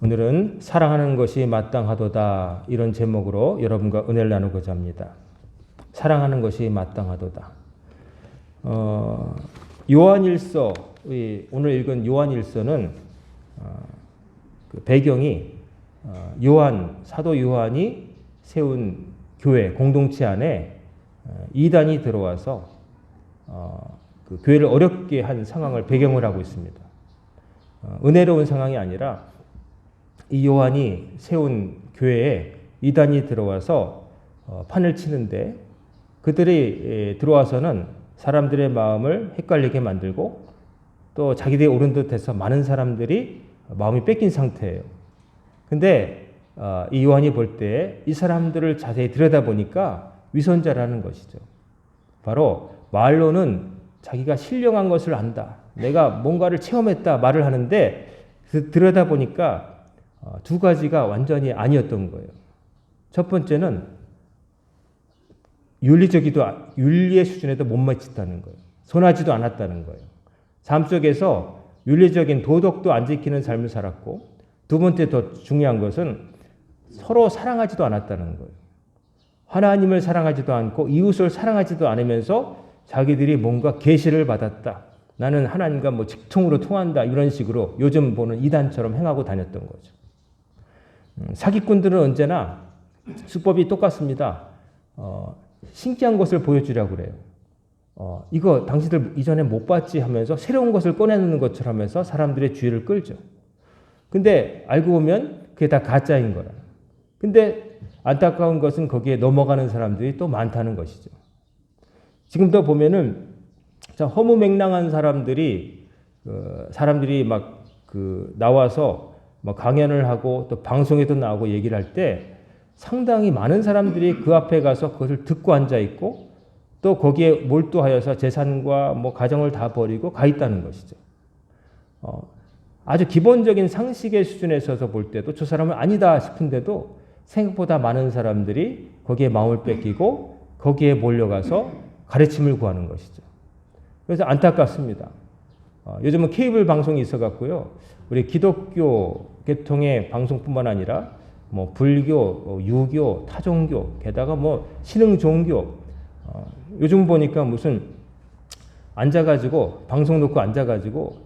오늘은 사랑하는 것이 마땅하도다 이런 제목으로 여러분과 은혜를 나누고자 합니다. 사랑하는 것이 마땅하도다. 요한일서, 오늘 읽은 요한일서는 그 배경이 사도 요한이 세운 교회 공동체 안에 이단이 들어와서 그 교회를 어렵게 한 상황을 배경을 하고 있습니다. 은혜로운 상황이 아니라 이 요한이 세운 교회에 이단이 들어와서 판을 치는데 그들이 들어와서는 사람들의 마음을 헷갈리게 만들고 또 자기들이 옳은 듯해서 많은 사람들이 마음이 뺏긴 상태예요. 근데 이 요한이 볼 때 이 사람들을 자세히 들여다보니까 위선자라는 것이죠. 바로 말로는 자기가 신령한 것을 안다. 내가 뭔가를 체험했다 말을 하는데 들여다보니까 두 가지가 완전히 아니었던 거예요. 첫 번째는 윤리의 수준에도 못 미쳤다는 거예요. 선하지도 않았다는 거예요. 삶 속에서 윤리적인 도덕도 안 지키는 삶을 살았고, 두 번째 더 중요한 것은 서로 사랑하지도 않았다는 거예요. 하나님을 사랑하지도 않고 이웃을 사랑하지도 않으면서 자기들이 뭔가 계시를 받았다. 나는 하나님과 뭐 직통으로 통한다. 이런 식으로 요즘 보는 이단처럼 행하고 다녔던 거죠. 사기꾼들은 언제나 수법이 똑같습니다. 신기한 것을 보여주려고 그래요. 이거 당신들 이전에 못 봤지 하면서 새로운 것을 꺼내는 것처럼 하면서 사람들의 주의를 끌죠. 근데 알고 보면 그게 다 가짜인 거라. 근데 안타까운 것은 거기에 넘어가는 사람들이 또 많다는 것이죠. 지금도 보면은 허무맹랑한 사람들이 막 나와서 강연을 하고 또 방송에도 나오고 얘기를 할 때 상당히 많은 사람들이 그 앞에 가서 그것을 듣고 앉아 있고 또 거기에 몰두하여서 재산과 가정을 다 버리고 가 있다는 것이죠. 아주 기본적인 상식의 수준에 서서 볼 때도 저 사람은 아니다 싶은데도 생각보다 많은 사람들이 거기에 마음을 뺏기고 거기에 몰려가서 가르침을 구하는 것이죠. 그래서 안타깝습니다. 요즘은 케이블 방송이 있어갖고요. 우리 기독교 계통의 방송뿐만 아니라 불교, 유교, 타종교, 게다가 신흥 종교. 요즘 보니까 무슨 앉아가지고 방송 놓고 앉아가지고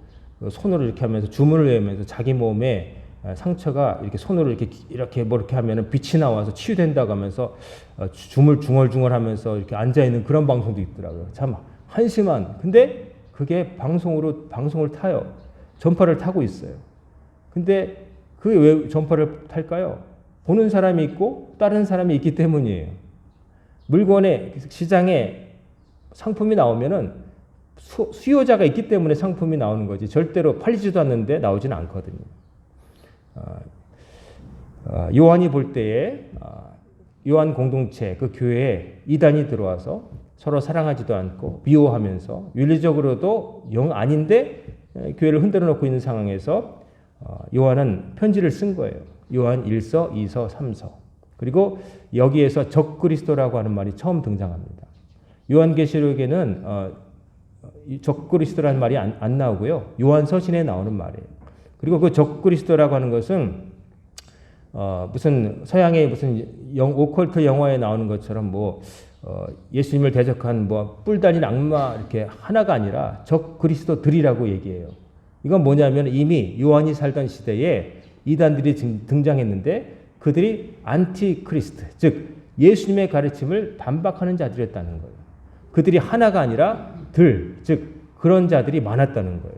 손으로 이렇게 하면서 주문을 외우면서 자기 몸에 상처가 이렇게 손으로 이렇게 하면은 빛이 나와서 치유된다고 하면서 줌을 중얼중얼하면서 이렇게 앉아 있는 그런 방송도 있더라고요. 참 한심한. 근데 그게 방송을 타요. 전파를 타고 있어요. 근데 그게 왜 전파를 탈까요? 보는 사람이 있고 다른 사람이 있기 때문이에요. 물건에 시장에 상품이 나오면은 수요자가 있기 때문에 상품이 나오는 거지 절대로 팔리지도 않는데 나오지는 않거든요. 요한이 볼 때에 요한 공동체 그 교회에 이단이 들어와서 서로 사랑하지도 않고 미워하면서 윤리적으로도 영 아닌데 교회를 흔들어 놓고 있는 상황에서 요한은 편지를 쓴 거예요. 요한 1서, 2서, 3서. 그리고 여기에서 적그리스도라고 하는 말이 처음 등장합니다. 요한계시록에는 적그리스도라는 말이 안 나오고요. 요한서신에 나오는 말이에요. 그리고 그 적그리스도라고 하는 것은 무슨 서양의 무슨 오컬트 영화에 나오는 것처럼 예수님을 대적한 뿔 달린 악마 이렇게 하나가 아니라 적그리스도들이라고 얘기해요. 이건 뭐냐면 이미 요한이 살던 시대에 이단들이 등장했는데 그들이 안티크리스트, 즉 예수님의 가르침을 반박하는 자들이었다는 거예요. 그들이 하나가 아니라 즉 그런 자들이 많았다는 거예요.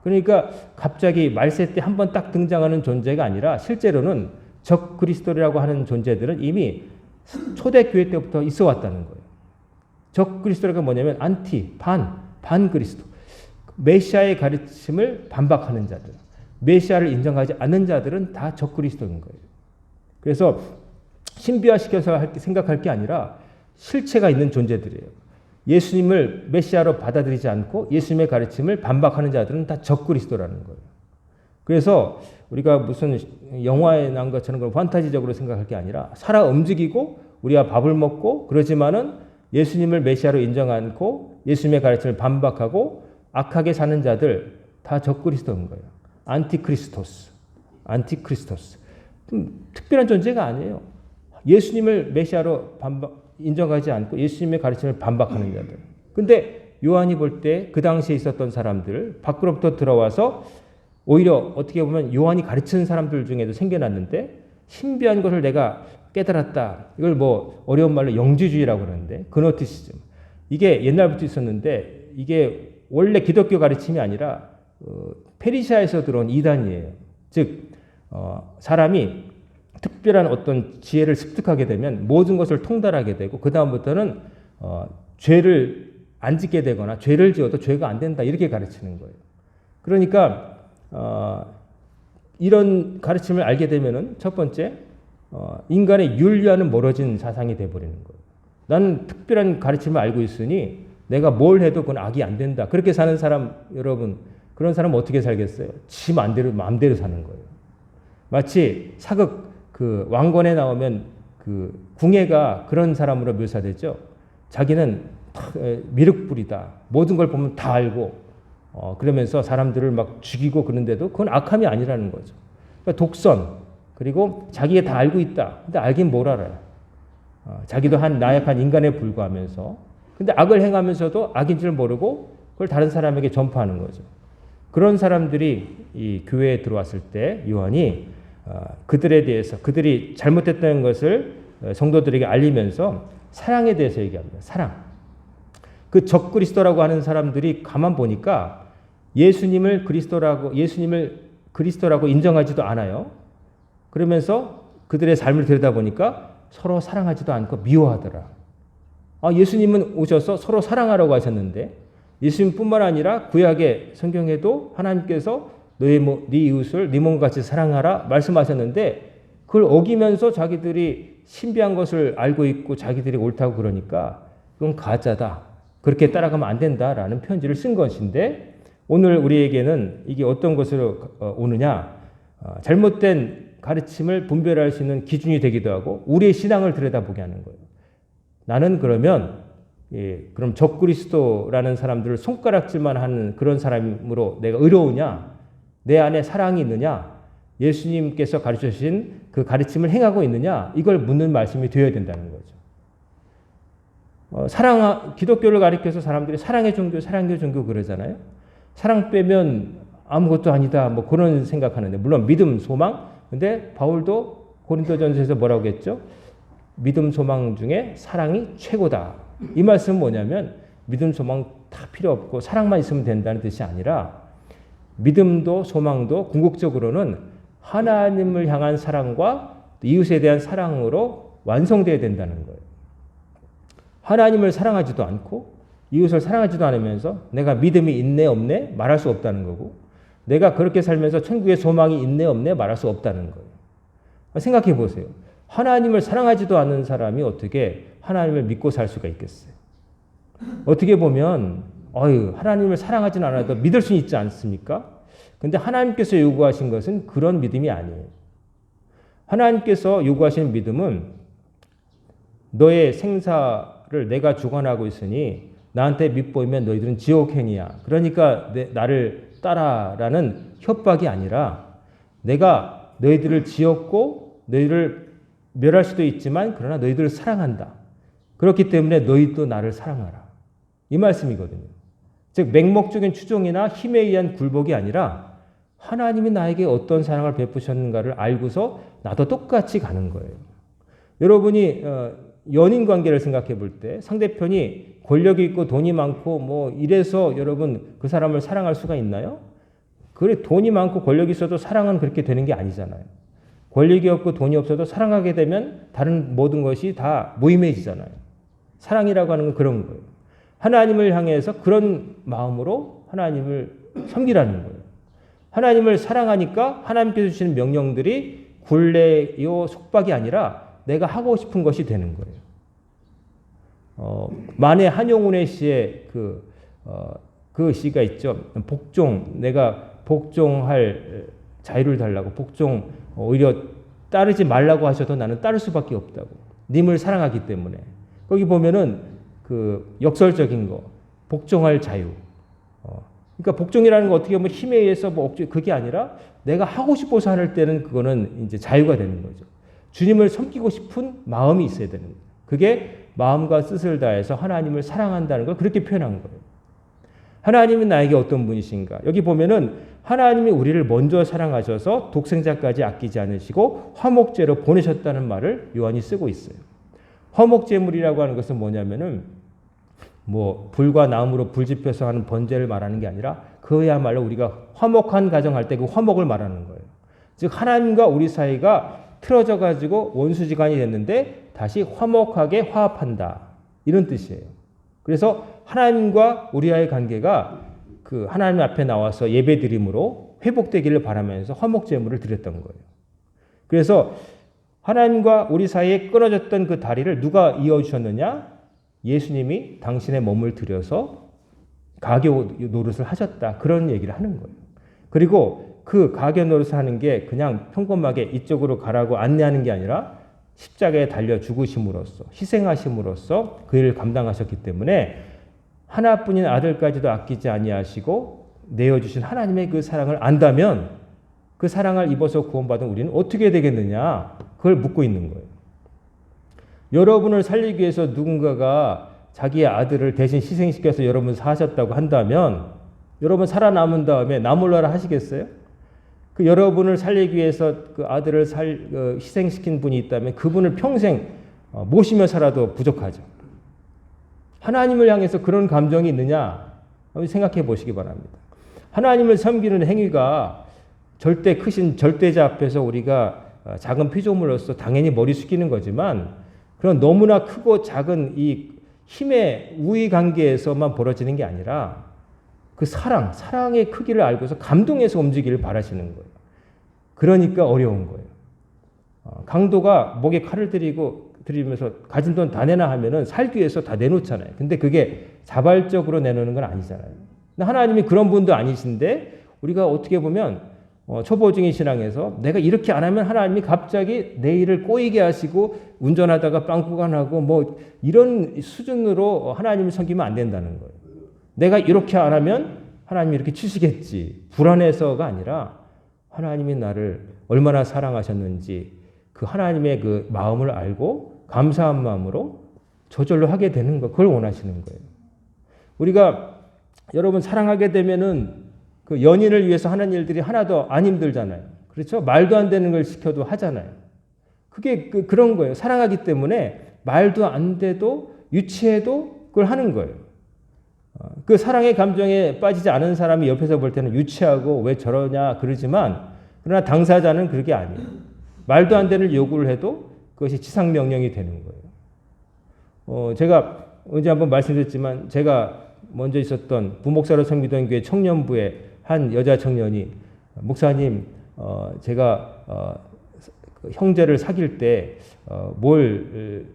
그러니까 갑자기 말세 때 한 번 딱 등장하는 존재가 아니라 실제로는 적그리스도라고 하는 존재들은 이미 초대교회 때부터 있어 왔다는 거예요. 적그리스도가 뭐냐면 반그리스도. 메시아의 가르침을 반박하는 자들. 메시아를 인정하지 않는 자들은 다 적그리스도인 거예요. 그래서 신비화시켜서 생각할 게 아니라 실체가 있는 존재들이에요. 예수님을 메시아로 받아들이지 않고 예수님의 가르침을 반박하는 자들은 다 적그리스도라는 거예요. 그래서 우리가 무슨 영화에 나온 것처럼 판타지적으로 생각할 게 아니라 살아 움직이고 우리가 밥을 먹고 그러지만은 예수님을 메시아로 인정 않고 예수님의 가르침을 반박하고 악하게 사는 자들 다 적그리스도인 거예요. 안티크리스토스. 안티크리스토스. 특별한 존재가 아니에요. 예수님을 메시아로 인정하지 않고 예수님의 가르침을 반박하는 자들. 근데 요한이 볼 때 그 당시에 있었던 사람들 밖으로부터 들어와서 오히려 어떻게 보면 요한이 가르치는 사람들 중에도 생겨났는데 신비한 것을 내가 깨달았다. 이걸 뭐 어려운 말로 영지주의라고 그러는데 그노티시즘. 이게 옛날부터 있었는데 이게 원래 기독교 가르침이 아니라 페르시아에서 들어온 이단이에요. 즉 사람이 특별한 어떤 지혜를 습득하게 되면 모든 것을 통달하게 되고 그 다음부터는 죄를 안 짓게 되거나 죄를 지어도 죄가 안 된다 이렇게 가르치는 거예요. 그러니까 이런 가르침을 알게 되면은 첫 번째 인간의 윤리와는 멀어진 사상이 돼버리는 거예요. 나는 특별한 가르침을 알고 있으니 내가 뭘 해도 그건 악이 안 된다. 그렇게 사는 사람 여러분 그런 사람은 어떻게 살겠어요? 지 마음대로 사는 거예요. 마치 사극 그 왕권에 나오면 그 궁예가 그런 사람으로 묘사되죠. 자기는 미륵불이다. 모든 걸 보면 다 알고 그러면서 사람들을 막 죽이고 그런데도 그건 악함이 아니라는 거죠. 그러니까 독선 그리고 자기가 다 알고 있다. 근데 알긴 뭘 알아요. 자기도 한 나약한 인간에 불과하면서 근데 악을 행하면서도 악인 줄 모르고 그걸 다른 사람에게 전파하는 거죠. 그런 사람들이 이 교회에 들어왔을 때 요한이 그들에 대해서 그들이 잘못했다는 것을 성도들에게 알리면서 사랑에 대해서 얘기합니다. 사랑. 그 적그리스도라고 하는 사람들이 가만 보니까 예수님을 그리스도라고 인정하지도 않아요. 그러면서 그들의 삶을 들여다보니까 서로 사랑하지도 않고 미워하더라. 예수님은 오셔서 서로 사랑하라고 하셨는데 예수님뿐만 아니라 구약의 성경에도 하나님께서 네 이웃을 네 몸과 같이 사랑하라 말씀하셨는데 그걸 어기면서 자기들이 신비한 것을 알고 있고 자기들이 옳다고 그러니까 그건 가짜다. 그렇게 따라가면 안 된다라는 편지를 쓴 것인데 오늘 우리에게는 이게 어떤 것으로 오느냐 잘못된 가르침을 분별할 수 있는 기준이 되기도 하고 우리의 신앙을 들여다보게 하는 거예요. 나는 그러면 그럼 적그리스도라는 사람들을 손가락질만 하는 그런 사람으로 내가 의로우냐? 내 안에 사랑이 있느냐? 예수님께서 가르쳐 주신 그 가르침을 행하고 있느냐? 이걸 묻는 말씀이 되어야 된다는 거죠. 기독교를 가리켜서 사람들이 사랑의 종교 그러잖아요. 사랑 빼면 아무것도 아니다. 뭐 그런 생각하는데 물론 믿음, 소망. 근데 바울도 고린도전서에서 뭐라고 했죠? 믿음, 소망 중에 사랑이 최고다. 이 말씀은 뭐냐면 믿음, 소망 다 필요 없고 사랑만 있으면 된다는 뜻이 아니라 믿음도 소망도 궁극적으로는 하나님을 향한 사랑과 이웃에 대한 사랑으로 완성되어야 된다는 거예요. 하나님을 사랑하지도 않고 이웃을 사랑하지도 않으면서 내가 믿음이 있네 없네 말할 수 없다는 거고 내가 그렇게 살면서 천국의 소망이 있네 없네 말할 수 없다는 거예요. 생각해 보세요. 하나님을 사랑하지도 않는 사람이 어떻게 하나님을 믿고 살 수가 있겠어요? 어떻게 보면 하나님을 사랑하지는 않아도 믿을 수 있지 않습니까? 근데 하나님께서 요구하신 것은 그런 믿음이 아니에요. 하나님께서 요구하시는 믿음은 너의 생사를 내가 주관하고 있으니 나한테 밑보이면 너희들은 지옥행이야. 그러니까 나를 따라라는 협박이 아니라 내가 너희들을 지었고 너희를 멸할 수도 있지만 그러나 너희들을 사랑한다. 그렇기 때문에 너희도 나를 사랑하라. 이 말씀이거든요. 즉 맹목적인 추종이나 힘에 의한 굴복이 아니라 하나님이 나에게 어떤 사랑을 베푸셨는가를 알고서 나도 똑같이 가는 거예요. 여러분이 연인 관계를 생각해 볼 때 상대편이 권력이 있고 돈이 많고 뭐 이래서 여러분 그 사람을 사랑할 수가 있나요? 그래 돈이 많고 권력이 있어도 사랑은 그렇게 되는 게 아니잖아요. 권력이 없고 돈이 없어도 사랑하게 되면 다른 모든 것이 다 무의미해지잖아요. 사랑이라고 하는 건 그런 거예요. 하나님을 향해서 그런 마음으로 하나님을 섬기라는 거예요. 하나님을 사랑하니까 하나님께서 주시는 명령들이 굴레요 속박이 아니라 내가 하고 싶은 것이 되는 거예요. 만해 한용운의 시에 그 시가 있죠. 내가 복종할 자유를 달라고 오히려 따르지 말라고 하셔도 나는 따를 수밖에 없다고. 님을 사랑하기 때문에. 거기 보면은 그 역설적인 거, 복종할 자유. 그러니까 복종이라는 거 어떻게 보면 힘에 의해서 뭐 억지 그게 아니라 내가 하고 싶어서 할 때는 그거는 이제 자유가 되는 거죠. 주님을 섬기고 싶은 마음이 있어야 되는 거예요. 그게 마음과 뜻을 다해서 하나님을 사랑한다는 걸 그렇게 표현한 거예요. 하나님은 나에게 어떤 분이신가? 여기 보면은 하나님이 우리를 먼저 사랑하셔서 독생자까지 아끼지 않으시고 화목제로 보내셨다는 말을 요한이 쓰고 있어요. 화목제물이라고 하는 것은 뭐냐면은 뭐 불과 나무로 불 지펴서 하는 번제를 말하는 게 아니라 그야말로 우리가 화목한 가정할 때 그 화목을 말하는 거예요. 즉 하나님과 우리 사이가 틀어져 가지고 원수지간이 됐는데 다시 화목하게 화합한다. 이런 뜻이에요. 그래서 하나님과 우리와의 관계가 그 하나님 앞에 나와서 예배드림으로 회복되기를 바라면서 화목제물을 드렸던 거예요. 그래서 하나님과 우리 사이에 끊어졌던 그 다리를 누가 이어주셨느냐? 예수님이 당신의 몸을 들여서 가교 노릇을 하셨다. 그런 얘기를 하는 거예요. 그리고 그 가교 노릇을 하는 게 그냥 평범하게 이쪽으로 가라고 안내하는 게 아니라 십자가에 달려 죽으심으로써 희생하심으로써 그 일을 감당하셨기 때문에 하나뿐인 아들까지도 아끼지 아니하시고 내어주신 하나님의 그 사랑을 안다면 그 사랑을 입어서 구원받은 우리는 어떻게 되겠느냐? 그걸 묻고 있는 거예요. 여러분을 살리기 위해서 누군가가 자기의 아들을 대신 희생시켜서 여러분 사셨다고 한다면 여러분 살아남은 다음에 나 몰라라 하시겠어요? 그 여러분을 살리기 위해서 그 아들을 희생시킨 분이 있다면 그분을 평생 모시며 살아도 부족하죠. 하나님을 향해서 그런 감정이 있느냐? 생각해 보시기 바랍니다. 하나님을 섬기는 행위가 절대 크신 절대자 앞에서 우리가 작은 피조물로서 당연히 머리 숙이는 거지만 그런 너무나 크고 작은 이 힘의 우위 관계에서만 벌어지는 게 아니라 그 사랑의 크기를 알고서 감동해서 움직이기를 바라시는 거예요. 그러니까 어려운 거예요. 강도가 목에 칼을 들이면서 가진 돈 다 내놔 하면은 살기 위해서 다 내놓잖아요. 근데 그게 자발적으로 내놓는 건 아니잖아요. 근데 하나님이 그런 분도 아니신데 우리가 어떻게 보면 초보증인 신앙에서 내가 이렇게 안 하면 하나님이 갑자기 내 일을 꼬이게 하시고 운전하다가 빵꾸가 나고 뭐 이런 수준으로 하나님을 섬기면 안 된다는 거예요. 내가 이렇게 안 하면 하나님이 이렇게 치시겠지. 불안해서가 아니라 하나님이 나를 얼마나 사랑하셨는지 그 하나님의 그 마음을 알고 감사한 마음으로 저절로 하게 되는 거, 그걸 원하시는 거예요. 우리가 여러분 사랑하게 되면은 그 연인을 위해서 하는 일들이 하나도 안 힘들잖아요. 그렇죠? 말도 안 되는 걸 시켜도 하잖아요. 그게 그런 거예요. 사랑하기 때문에 말도 안 돼도 유치해도 그걸 하는 거예요. 그 사랑의 감정에 빠지지 않은 사람이 옆에서 볼 때는 유치하고 왜 저러냐 그러지만 그러나 당사자는 그게 아니에요. 말도 안 되는 요구를 해도 그것이 지상명령이 되는 거예요. 제가 언제 한번 말씀드렸지만 제가 먼저 있었던 부목사로 섬기던 교회 청년부에 한 여자 청년이 목사님 제가 형제를 사귈 때 뭘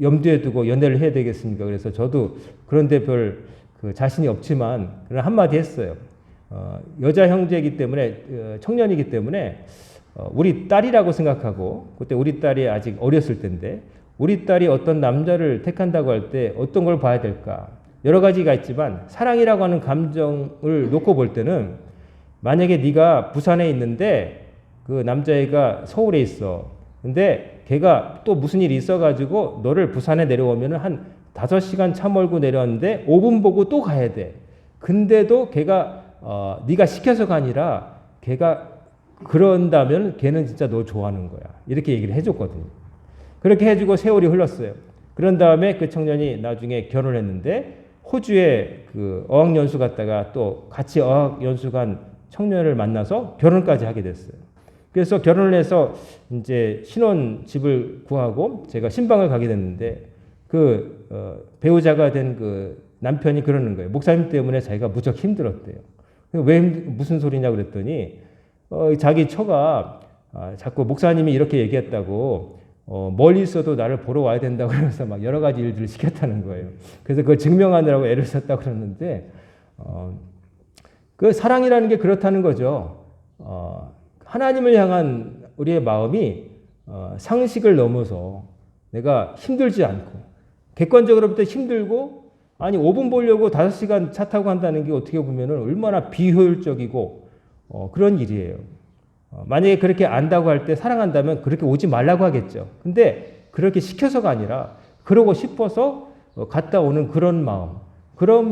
염두에 두고 연애를 해야 되겠습니까? 그래서 저도 그런데 별 그 자신이 없지만 그런 한마디 했어요. 여자 형제이기 때문에 청년이기 때문에 우리 딸이라고 생각하고 그때 우리 딸이 아직 어렸을 때인데 우리 딸이 어떤 남자를 택한다고 할 때 어떤 걸 봐야 될까? 여러 가지가 있지만 사랑이라고 하는 감정을 놓고 볼 때는 만약에 네가 부산에 있는데 그 남자애가 서울에 있어. 근데 걔가 또 무슨 일이 있어가지고 너를 부산에 내려오면은 한 5시간 차 몰고 내려왔는데 5분 보고 또 가야 돼. 근데도 걔가 네가 시켜서가 아니라 걔가 그런다면 걔는 진짜 너 좋아하는 거야. 이렇게 얘기를 해줬거든요. 그렇게 해주고 세월이 흘렀어요. 그런 다음에 그 청년이 나중에 결혼했는데 호주에 그 어학연수 갔다가 또 같이 어학연수 간 청년을 만나서 결혼까지 하게 됐어요. 그래서 결혼을 해서 이제 신혼집을 구하고 제가 신방을 가게 됐는데 그 배우자가 된 그 남편이 그러는 거예요. 목사님 때문에 자기가 무척 힘들었대요. 왜 무슨 소리냐 그랬더니 자기 처가 자꾸 목사님이 이렇게 얘기했다고 멀리 있어도 나를 보러 와야 된다고 그러면서 막 여러 가지 일들을 시켰다는 거예요. 그래서 그걸 증명하느라고 애를 썼다고 그러는데 그 사랑이라는 게 그렇다는 거죠. 하나님을 향한 우리의 마음이 상식을 넘어서 내가 힘들지 않고 객관적으로 볼 때 힘들고 아니 5분 보려고 5시간 차 타고 한다는 게 어떻게 보면은 얼마나 비효율적이고 그런 일이에요. 만약에 그렇게 안다고 할 때 사랑한다면 그렇게 오지 말라고 하겠죠. 근데 그렇게 시켜서가 아니라 그러고 싶어서 갔다 오는 그런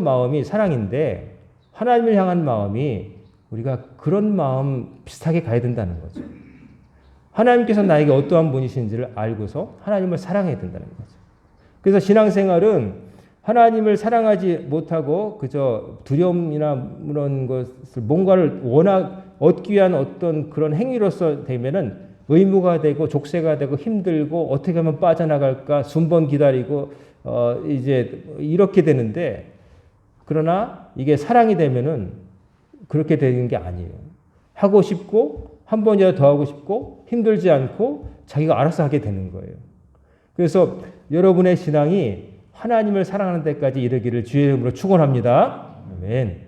마음이 사랑인데 하나님을 향한 마음이 우리가 그런 마음 비슷하게 가야 된다는 거죠. 하나님께서 나에게 어떠한 분이신지를 알고서 하나님을 사랑해야 된다는 거죠. 그래서 신앙생활은 하나님을 사랑하지 못하고 그저 두려움이나 그런 것을 뭔가를 워낙 얻기 위한 어떤 그런 행위로서 되면은 의무가 되고 족쇄가 되고 힘들고 어떻게 하면 빠져나갈까 순번 기다리고 이제 이렇게 되는데 그러나 이게 사랑이 되면은 그렇게 되는 게 아니에요. 하고 싶고 한 번이라도 더 하고 싶고 힘들지 않고 자기가 알아서 하게 되는 거예요. 그래서 여러분의 신앙이 하나님을 사랑하는 데까지 이르기를 주의 이름으로 축원합니다. 아멘.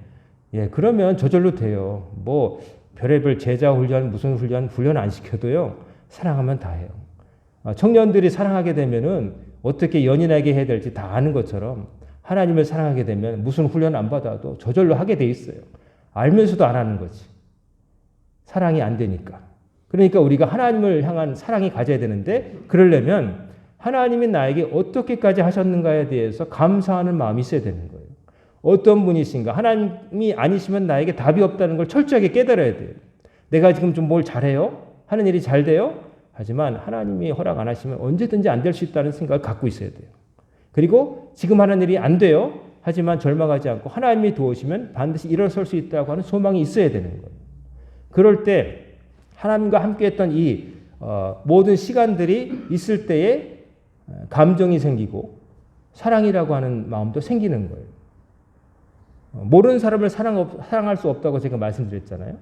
예, 그러면 저절로 돼요. 뭐 별의별 제자 훈련, 무슨 훈련 안 시켜도요. 사랑하면 다 해요. 청년들이 사랑하게 되면은 어떻게 연인에게 해야 될지 다 아는 것처럼 하나님을 사랑하게 되면 무슨 훈련 안 받아도 저절로 하게 돼 있어요. 알면서도 안 하는 거지. 사랑이 안 되니까. 그러니까 우리가 하나님을 향한 사랑이 가져야 되는데 그러려면 하나님이 나에게 어떻게까지 하셨는가에 대해서 감사하는 마음이 있어야 되는 거예요. 어떤 분이신가? 하나님이 아니시면 나에게 답이 없다는 걸 철저하게 깨달아야 돼요. 내가 지금 좀 뭘 잘해요? 하는 일이 잘 돼요? 하지만 하나님이 허락 안 하시면 언제든지 안 될 수 있다는 생각을 갖고 있어야 돼요. 그리고 지금 하는 일이 안 돼요? 하지만 절망하지 않고 하나님이 도우시면 반드시 일어설 수 있다고 하는 소망이 있어야 되는 거예요. 그럴 때 하나님과 함께했던 이 모든 시간들이 있을 때에 감정이 생기고 사랑이라고 하는 마음도 생기는 거예요. 모르는 사람을 사랑할 수 없다고 제가 말씀드렸잖아요.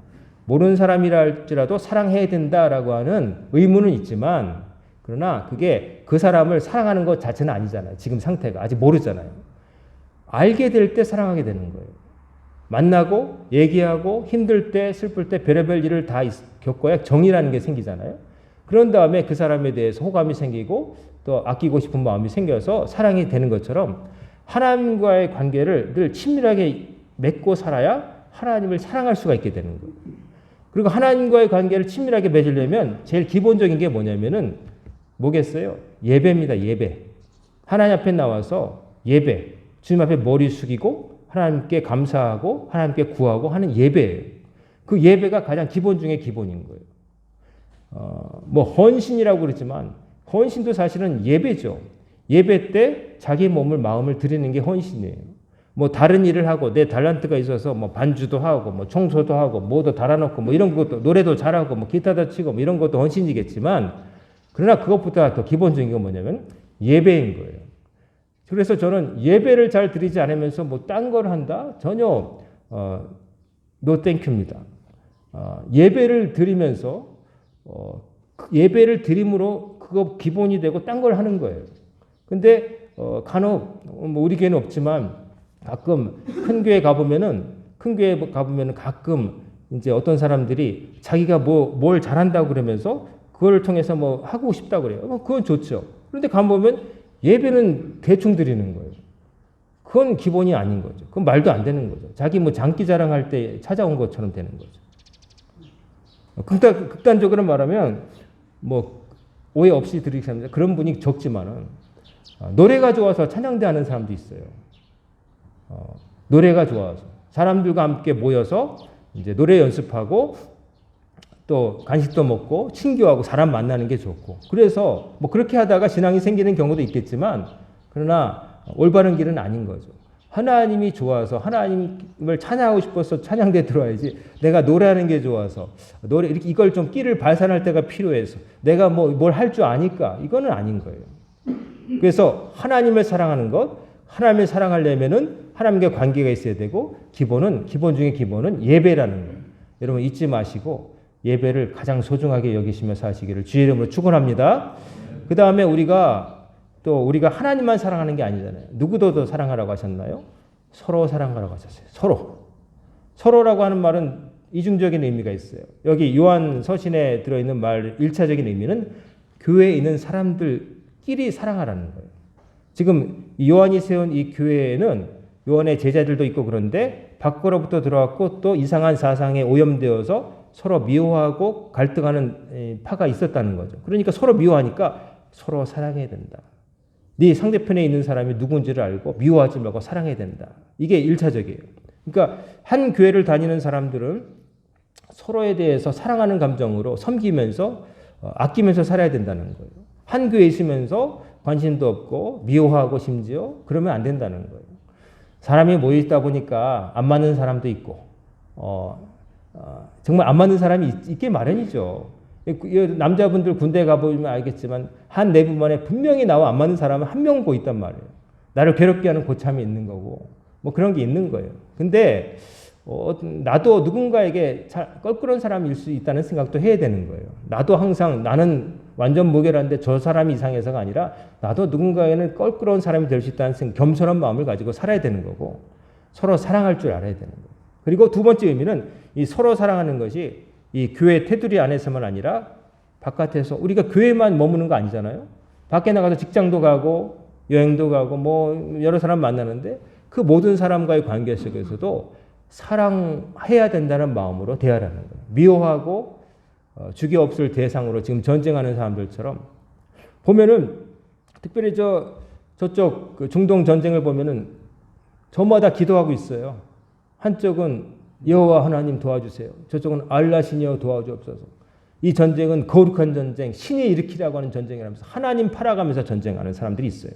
모르는 사람이라 할지라도 사랑해야 된다라고 하는 의무는 있지만 그러나 그게 그 사람을 사랑하는 것 자체는 아니잖아요. 지금 상태가 아직 모르잖아요. 알게 될 때 사랑하게 되는 거예요. 만나고 얘기하고 힘들 때 슬플 때 별의별 일을 다 겪어야 정이라는 게 생기잖아요. 그런 다음에 그 사람에 대해서 호감이 생기고 또 아끼고 싶은 마음이 생겨서 사랑이 되는 것처럼 하나님과의 관계를 늘 친밀하게 맺고 살아야 하나님을 사랑할 수가 있게 되는 거예요. 그리고 하나님과의 관계를 친밀하게 맺으려면 제일 기본적인 게 뭐냐면은 뭐겠어요? 예배입니다. 예배. 하나님 앞에 나와서 예배. 주님 앞에 머리 숙이고 하나님께 감사하고 하나님께 구하고 하는 예배예요. 그 예배가 가장 기본 중에 기본인 거예요. 뭐 헌신이라고 그러지만 헌신도 사실은 예배죠. 예배 때 자기 몸을 마음을 드리는 게 헌신이에요. 뭐 다른 일을 하고 내 달란트가 있어서 뭐 반주도 하고 뭐 청소도 하고 뭐도 달아놓고 뭐 이런 것도 노래도 잘하고 뭐 기타도 치고 뭐 이런 것도 헌신이겠지만 그러나 그것보다 더 기본적인 건 뭐냐면 예배인 거예요. 그래서 저는 예배를 잘 드리지 않으면서 뭐 딴 걸 한다? 전혀 노 땡큐입니다. 예배를 드리면서 예배를 드림으로 그거 기본이 되고 딴 걸 하는 거예요. 근데 간혹 뭐 우리 교회는 없지만 가끔 큰 교회 가보면은 가끔 이제 어떤 사람들이 자기가 뭘 잘한다고 그러면서 그걸 통해서 뭐 하고 싶다고 그래요. 그건 좋죠. 그런데 가보면 예배는 대충 드리는 거예요. 그건 기본이 아닌 거죠. 그건 말도 안 되는 거죠. 자기 뭐 장기 자랑할 때 찾아온 것처럼 되는 거죠. 극단적으로 말하면 뭐 오해 없이 드리겠습니다. 그런 분이 적지만은 노래가 좋아서 찬양대 하는 사람도 있어요. 노래가 좋아서 사람들과 함께 모여서 이제 노래 연습하고 또 간식도 먹고 친교하고 사람 만나는 게 좋고 그래서 뭐 그렇게 하다가 신앙이 생기는 경우도 있겠지만 그러나 올바른 길은 아닌 거죠. 하나님이 좋아서 하나님을 찬양하고 싶어서 찬양대에 들어와야지 내가 노래하는 게 좋아서 노래 이렇게 이걸 좀 끼를 발산할 때가 필요해서 내가 뭐 뭘 할 줄 아니까 이거는 아닌 거예요. 그래서 하나님을 사랑하는 것, 하나님을 사랑하려면은 하나님과 관계가 있어야 되고 기본 중에 기본은 예배라는 거예요. 여러분 잊지 마시고 예배를 가장 소중하게 여기시며 사시기를 주의 이름으로 축원합니다. 그 다음에 우리가 하나님만 사랑하는 게 아니잖아요. 누구도 더 사랑하라고 하셨나요? 서로 사랑하라고 하셨어요. 서로라고 하는 말은 이중적인 의미가 있어요. 여기 요한 서신에 들어있는 말 1차적인 의미는 교회에 있는 사람들끼리 사랑하라는 거예요. 지금 이 요한이 세운 이 교회에는 요한의 제자들도 있고 그런데 밖으로부터 들어왔고 또 이상한 사상에 오염되어서 서로 미워하고 갈등하는 파가 있었다는 거죠. 그러니까 서로 미워하니까 서로 사랑해야 된다. 네 상대편에 있는 사람이 누군지를 알고 미워하지 말고 사랑해야 된다. 이게 1차적이에요. 그러니까 한 교회를 다니는 사람들은 서로에 대해서 사랑하는 감정으로 섬기면서 아끼면서 살아야 된다는 거예요. 한 교회에 있으면서 관심도 없고 미워하고 심지어 그러면 안 된다는 거예요. 사람이 모여 있다 보니까 안 맞는 사람도 있고 정말 안 맞는 사람이 있게 마련이죠. 남자분들 군대 가보면 알겠지만 한 내부만에 분명히 나와 안 맞는 사람은 한 명 고 있단 말이에요. 나를 괴롭게 하는 고참이 있는 거고 뭐 그런 게 있는 거예요. 근데 나도 누군가에게 껄끄러운 사람일 수 있다는 생각도 해야 되는 거예요. 나도 항상 나는 완전 무결한데 저 사람이 이상해서가 아니라 나도 누군가에는 껄끄러운 사람이 될 수 있다는 겸손한 마음을 가지고 살아야 되는 거고 서로 사랑할 줄 알아야 되는 거예요. 그리고 두 번째 의미는 이 서로 사랑하는 것이 이 교회 테두리 안에서만 아니라 바깥에서 우리가 교회만 머무는 거 아니잖아요. 밖에 나가서 직장도 가고 여행도 가고 뭐 여러 사람 만나는데 그 모든 사람과의 관계 속에서도 사랑해야 된다는 마음으로 대하라는 거예요. 미워하고 주기 없을 대상으로 지금 전쟁하는 사람들처럼 보면은 특별히 저쪽 그 중동 전쟁을 보면은 저마다 기도하고 있어요. 한쪽은 여호와 하나님 도와주세요. 저쪽은 알라시니여 도와주옵소서. 이 전쟁은 거룩한 전쟁, 신이 일으키라고 하는 전쟁이라면서 하나님 팔아가면서 전쟁하는 사람들이 있어요.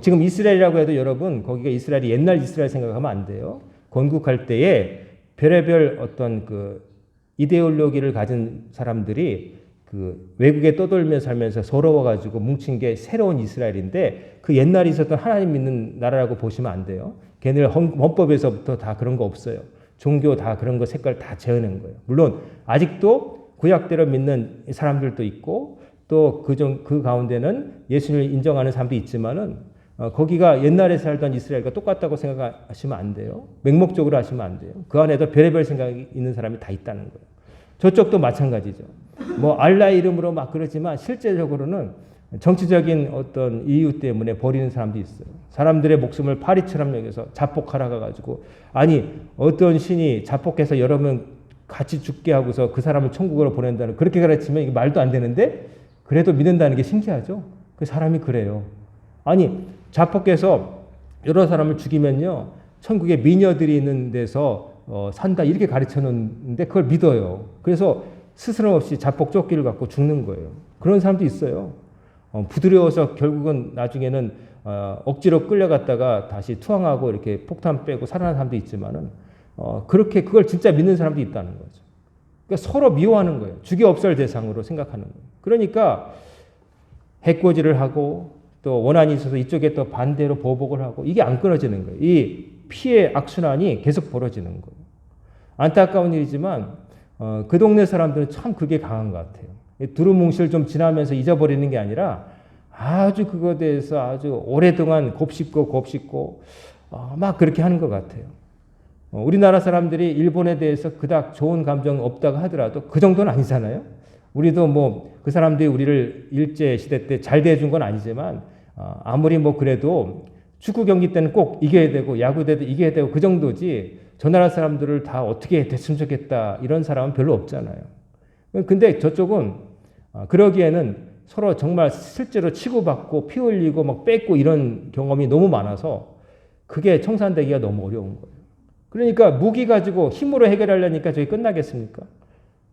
지금 이스라엘이라고 해도 여러분 거기가 이스라엘이 옛날 이스라엘 생각하면 안 돼요. 건국할 때에 별의별 어떤 그 이데올로기를 가진 사람들이 그 외국에 떠돌며 살면서 서러워가지고 뭉친 게 새로운 이스라엘인데 그 옛날에 있었던 하나님 믿는 나라라고 보시면 안 돼요. 걔네들 헌법에서부터 다 그런 거 없어요. 종교 다 그런 거 색깔 다 재어낸 거예요. 물론 아직도 구약대로 믿는 사람들도 있고 또 그 가운데는 예수님을 인정하는 사람도 있지만은 거기가 옛날에 살던 이스라엘과 똑같다고 생각하시면 안 돼요. 맹목적으로 하시면 안 돼요. 그 안에도 별의별 생각이 있는 사람이 다 있다는 거예요. 저쪽도 마찬가지죠. 뭐 알라 이름으로 막 그러지만 실제적으로는 정치적인 어떤 이유 때문에 버리는 사람도 있어요. 사람들의 목숨을 파리처럼 여겨서 자폭하러 가가지고 아니 어떤 신이 자폭해서 여러 명 같이 죽게 하고서 그 사람을 천국으로 보낸다는 그렇게 가르치면 이게 말도 안 되는데 그래도 믿는다는 게 신기하죠. 그 사람이 그래요. 아니 자폭해서 여러 사람을 죽이면요 천국에 미녀들이 있는 데서 산다 이렇게 가르쳐놓는데 그걸 믿어요. 그래서 스스럼 없이 자폭 조끼를 갖고 죽는 거예요. 그런 사람도 있어요. 부드러워서 결국은 나중에는 억지로 끌려갔다가 다시 투항하고 이렇게 폭탄 빼고 살아난 사람도 있지만은 그렇게 그걸 진짜 믿는 사람도 있다는 거죠. 그러니까 서로 미워하는 거예요. 주기 없을 대상으로 생각하는 거예요. 그러니까 해코지를 하고 또 원한이 있어서 이쪽에 또 반대로 보복을 하고 이게 안 끊어지는 거예요. 이 피해 악순환이 계속 벌어지는 거예요. 안타까운 일이지만 그 동네 사람들은 참 그게 강한 것 같아요. 두루뭉실 좀 지나면서 잊어버리는 게 아니라 아주 그거에 대해서 아주 오랫동안 곱씹고 막 그렇게 하는 것 같아요. 우리나라 사람들이 일본에 대해서 그닥 좋은 감정 없다고 하더라도 그 정도는 아니잖아요. 우리도 뭐 그 사람들이 우리를 일제 시대 때 잘 대해준 건 아니지만 아무리 뭐 그래도 축구 경기 때는 꼭 이겨야 되고 야구 때도 이겨야 되고 그 정도지 저 나라 사람들을 다 어떻게 됐으면 좋겠다 이런 사람은 별로 없잖아요. 근데 저쪽은 그러기에는 서로 정말 실제로 치고받고 피 흘리고 막 뺏고 이런 경험이 너무 많아서 그게 청산되기가 너무 어려운 거예요. 그러니까 무기 가지고 힘으로 해결하려니까 저게 끝나겠습니까?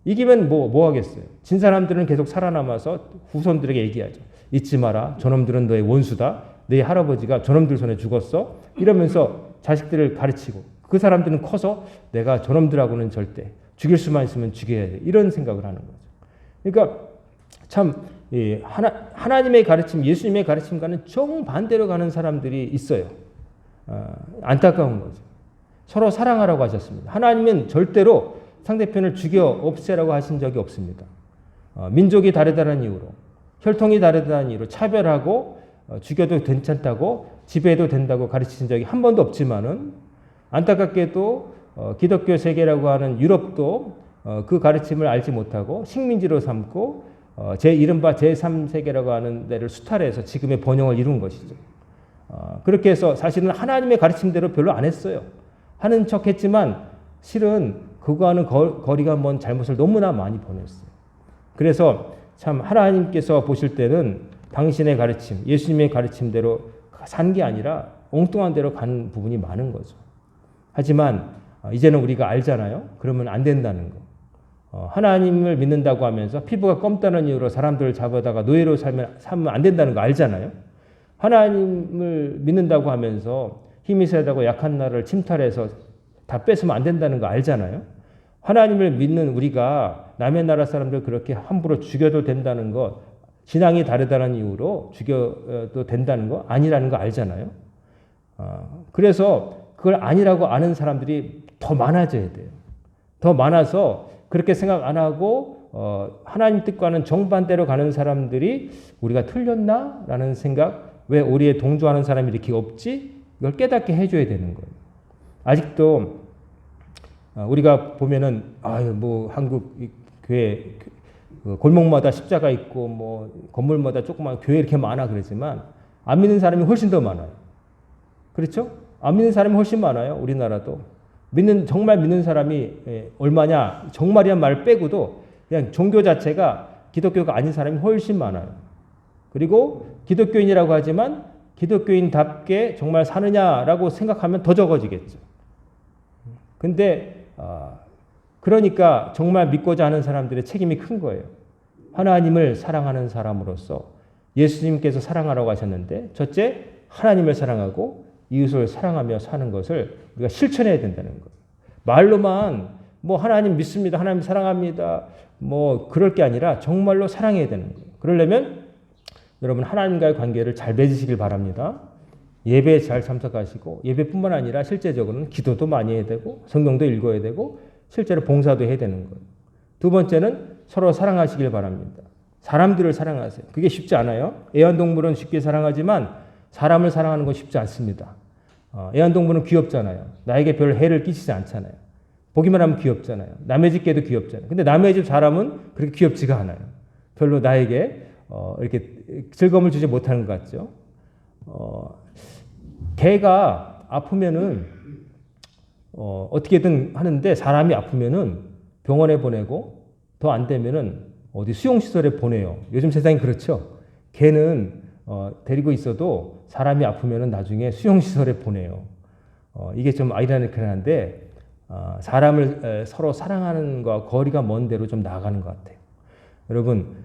이기면 뭐 하겠어요? 진 사람들은 계속 살아남아서 후손들에게 얘기하죠. 잊지 마라. 저놈들은 너의 원수다. 네 할아버지가 저놈들 손에 죽었어. 이러면서 자식들을 가르치고 그 사람들은 커서 내가 저놈들하고는 절대 죽일 수만 있으면 죽여야 돼. 이런 생각을 하는 거죠. 그러니까 참 하나님의 가르침, 예수님의 가르침과는 정반대로 가는 사람들이 있어요. 안타까운 거죠. 서로 사랑하라고 하셨습니다. 하나님은 절대로 상대편을 죽여 없애라고 하신 적이 없습니다. 민족이 다르다는 이유로, 혈통이 다르다는 이유로 차별하고 죽여도 괜찮다고 지배해도 된다고 가르치신 적이 한 번도 없지만은 안타깝게도 기독교 세계라고 하는 유럽도 그 가르침을 알지 못하고 식민지로 삼고 이른바 제3세계라고 하는 데를 수탈해서 지금의 번영을 이룬 것이죠. 그렇게 해서 사실은 하나님의 가르침대로 별로 안 했어요. 하는 척 했지만 실은 그거와는 거리가 먼 잘못을 너무나 많이 보냈어요. 그래서 참 하나님께서 보실 때는 당신의 가르침, 예수님의 가르침대로 산 게 아니라 엉뚱한 대로 간 부분이 많은 거죠. 하지만 이제는 우리가 알잖아요. 그러면 안 된다는 거. 하나님을 믿는다고 하면서 피부가 검다는 이유로 사람들을 잡아다가 노예로 살면 안 된다는 거 알잖아요. 하나님을 믿는다고 하면서 힘이 세다고 약한 나를 침탈해서 다 뺏으면 안 된다는 거 알잖아요. 하나님을 믿는 우리가 남의 나라 사람들 그렇게 함부로 죽여도 된다는 것, 신앙이 다르다는 이유로 죽여도 된다는 거 아니라는 거 알잖아요. 그래서 그걸 아니라고 아는 사람들이 더 많아져야 돼요. 더 많아서 그렇게 생각 안 하고 하나님 뜻과는 정반대로 가는 사람들이 우리가 틀렸나? 라는 생각, 왜 우리의 동조하는 사람이 이렇게 없지? 이걸 깨닫게 해줘야 되는 거예요. 아직도 우리가 보면은 뭐 한국 교회 골목마다 십자가 있고 뭐 건물마다 조그만 교회 이렇게 많아 그러지만 안 믿는 사람이 훨씬 더 많아요. 그렇죠? 안 믿는 사람이 훨씬 많아요. 우리나라도. 정말 믿는 사람이 얼마냐? 정말이란 말을 빼고도 그냥 종교 자체가 기독교가 아닌 사람이 훨씬 많아요. 그리고 기독교인이라고 하지만 기독교인답게 정말 사느냐라고 생각하면 더 적어지겠죠. 근데 그러니까 정말 믿고자 하는 사람들의 책임이 큰 거예요. 하나님을 사랑하는 사람으로서 예수님께서 사랑하라고 하셨는데 첫째, 하나님을 사랑하고 이웃을 사랑하며 사는 것을 우리가 실천해야 된다는 거예요. 말로만 뭐 하나님 믿습니다. 하나님 사랑합니다. 뭐 그럴 게 아니라 정말로 사랑해야 되는 거예요. 그러려면 여러분 하나님과의 관계를 잘 맺으시길 바랍니다. 예배에 잘 참석하시고 예배뿐만 아니라 실제적으로는 기도도 많이 해야 되고 성경도 읽어야 되고 실제로 봉사도 해야 되는 거예요. 두 번째는 서로 사랑하시길 바랍니다. 사람들을 사랑하세요. 그게 쉽지 않아요. 애완동물은 쉽게 사랑하지만 사람을 사랑하는 건 쉽지 않습니다. 애완동물은 귀엽잖아요. 나에게 별 해를 끼치지 않잖아요. 보기만 하면 귀엽잖아요. 남의 집 개도 귀엽잖아요. 근데 남의 집 사람은 그렇게 귀엽지가 않아요. 별로 나에게 이렇게 즐거움을 주지 못하는 것 같죠. 개가 아프면은 어떻게든 하는데 사람이 아프면은 병원에 보내고 더 안 되면은 어디 수용시설에 보내요. 요즘 세상이 그렇죠. 개는 데리고 있어도 사람이 아프면은 나중에 수용시설에 보내요. 이게 좀 아이러니컬한데 사람을 서로 사랑하는 것과 거리가 먼 데로 좀 나아가는 것 같아요. 여러분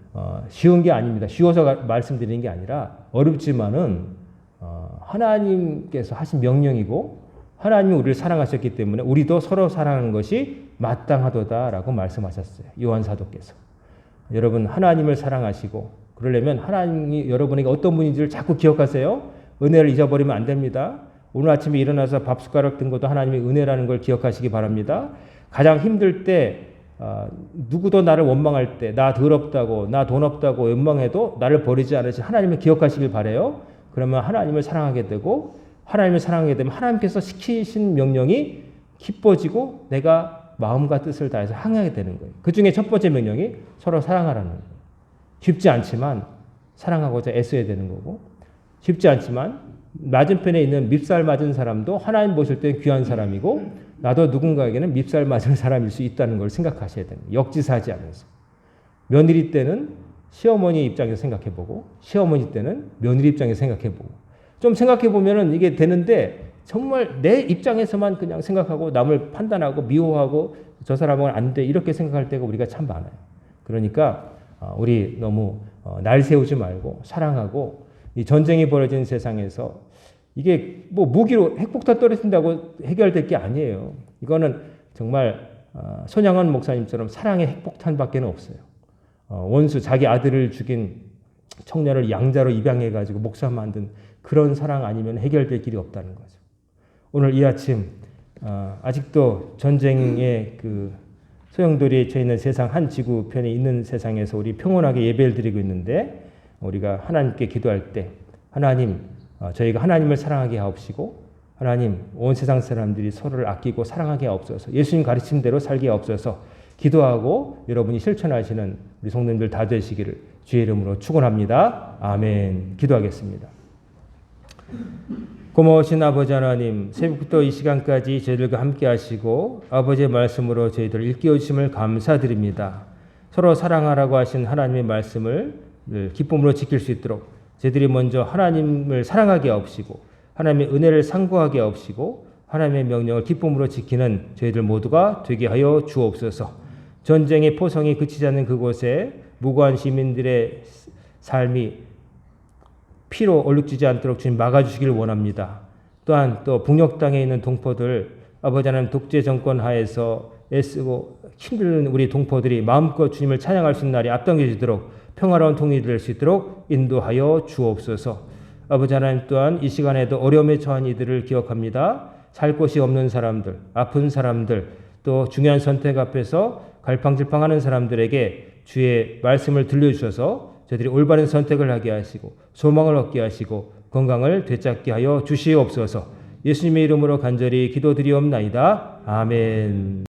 쉬운 게 아닙니다. 쉬워서 말씀드리는 게 아니라 어렵지만은 하나님께서 하신 명령이고 하나님이 우리를 사랑하셨기 때문에 우리도 서로 사랑하는 것이 마땅하도다라고 말씀하셨어요. 요한 사도께서. 여러분 하나님을 사랑하시고 그러려면 하나님이 여러분에게 어떤 분인지를 자꾸 기억하세요. 은혜를 잊어버리면 안 됩니다. 오늘 아침에 일어나서 밥 숟가락 든 것도 하나님의 은혜라는 걸 기억하시기 바랍니다. 가장 힘들 때 누구도 나를 원망할 때 나 더럽다고 나 돈 없다고 원망해도 나를 버리지 않으신 하나님을 기억하시길 바라요. 그러면 하나님을 사랑하게 되고 하나님을 사랑하게 되면 하나님께서 시키신 명령이 기뻐지고 내가 마음과 뜻을 다해서 항하게 되는 거예요. 그 중에 첫 번째 명령이 서로 사랑하라는 거예요. 쉽지 않지만 사랑하고자 애써야 되는 거고 쉽지 않지만 맞은편에 있는 밉살 맞은 사람도 하나님 보실 때 귀한 사람이고 나도 누군가에게는 밉살 맞은 사람일 수 있다는 걸 생각하셔야 됩니다. 역지사지 하면서. 며느리 때는 시어머니 입장에서 생각해보고 시어머니 때는 며느리 입장에서 생각해보고 좀 생각해보면 이게 되는데 정말 내 입장에서만 그냥 생각하고 남을 판단하고 미워하고 저 사람은 안 돼 이렇게 생각할 때가 우리가 참 많아요. 그러니까 우리 너무 날 세우지 말고 사랑하고 이 전쟁이 벌어진 세상에서 이게 뭐 무기로 핵폭탄 떨어진다고 해결될 게 아니에요. 이거는 정말 손양원 목사님처럼 사랑의 핵폭탄밖에 없어요. 원수 자기 아들을 죽인 청년을 양자로 입양해가지고 목사 만든 그런 사랑 아니면 해결될 길이 없다는 거죠. 오늘 이 아침 아직도 전쟁의 그 소용돌이에 처해 있는 세상 한 지구편에 있는 세상에서 우리 평온하게 예배를 드리고 있는데 우리가 하나님께 기도할 때 하나님 저희가 하나님을 사랑하게 하옵시고 하나님 온 세상 사람들이 서로를 아끼고 사랑하게 하옵소서 예수님 가르침대로 살게 하옵소서 기도하고 여러분이 실천하시는 우리 성도님들 다 되시기를 주의 이름으로 축원합니다. 아멘. 기도하겠습니다. 고마우신 아버지 하나님, 새벽부터 이 시간까지 저희들과 함께 하시고 아버지의 말씀으로 저희들을 일깨워 주심을 감사드립니다. 서로 사랑하라고 하신 하나님의 말씀을 늘 기쁨으로 지킬 수 있도록 저희들이 먼저 하나님을 사랑하게 하옵시고 하나님의 은혜를 상고하게 하옵시고 하나님의 명령을 기쁨으로 지키는 저희들 모두가 되게 하여 주옵소서. 전쟁의 포성이 그치지 않는 그곳에 무고한 시민들의 삶이 피로 얼룩지지 않도록 주님 막아주시길 원합니다. 또한 또 북녘 땅에 있는 동포들, 아버지 하나님 독재 정권 하에서 애쓰고 힘든 우리 동포들이 마음껏 주님을 찬양할 수 있는 날이 앞당겨지도록 평화로운 통일이 될 수 있도록 인도하여 주옵소서. 아버지 하나님 또한 이 시간에도 어려움에 처한 이들을 기억합니다. 살 곳이 없는 사람들, 아픈 사람들, 또 중요한 선택 앞에서 갈팡질팡하는 사람들에게 주의 말씀을 들려주셔서 저희들이 올바른 선택을 하게 하시고 소망을 얻게 하시고 건강을 되찾게 하여 주시옵소서. 예수님의 이름으로 간절히 기도드리옵나이다. 아멘.